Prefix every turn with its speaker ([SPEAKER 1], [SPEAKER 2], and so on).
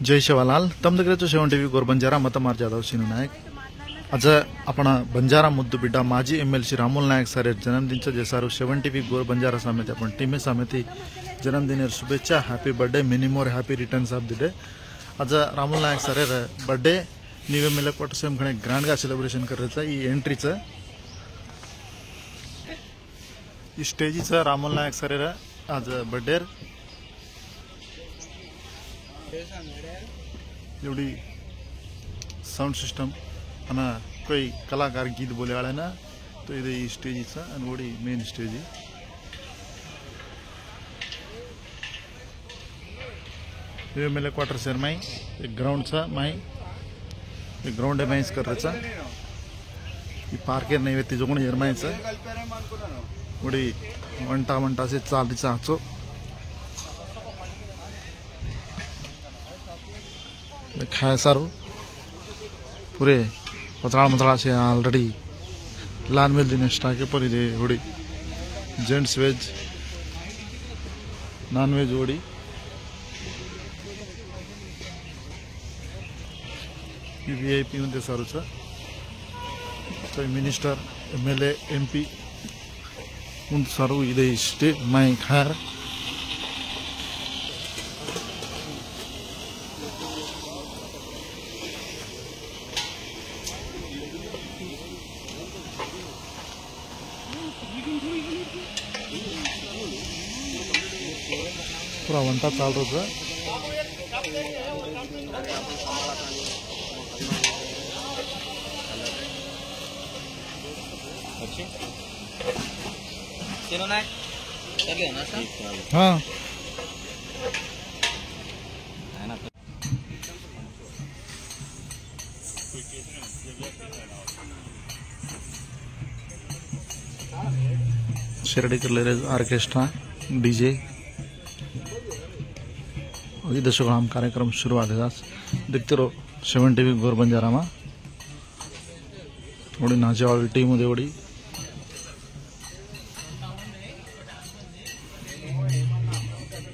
[SPEAKER 1] जय शिवालाल तमदगरेचो 7 टीव्ही गोर बंजारा मतमार जाधव सिनु नायक आज आपण बंजारा मुद्दू बिड्ड माजी एमएलसी रामुल नायक सर जन्मदिनचं जे सारू 7 टीव्ही गोर बंजारा समिती आपण टीमे समिती जन्मदिन शुभेच्छा happy birthday many more happy returns of the day आज रामुल नायक सर बर्थडे नीवे मेले कोटसेम खणे ग्रँड गा सेलिब्रेशन करायचं ई एंट्रीचं ई स्टेजीचं रामुल नायक सर आज बर्थडे एवढी साउंड सिस्टम आणि कोई कलाकार गीत बोले आले ना तो इधर स्टेजीचा आणि वडी मेन स्टेजी ये मेले क्वार्टर शेर माई एक ग्राउंडचा माई एक ग्राउंड माईस करायचा ही पार्केर नाही ती जोगण एरमायचं वडी वंटा से चालतीचा हाचो खाए सारू पूरे पतला से ऑलरेडी लाल मिल दिन स्टाके पर इधे ओडी जेंट्स वेज नॉन वेज ओडी वीआईपी मध्ये सारूचा तो मिनिस्टर एमएलए एमपी उन सारू इधे स्टे माई खार पूरा वंटा चाल रहा हाँ शिरडी कर ऑर्केस्ट्रा डीजे दशक कार्यक्रम शुरुआत देखते रहो 7 टीव्ही गोर बंजारा में थोड़ी नाचे वाली टीम होती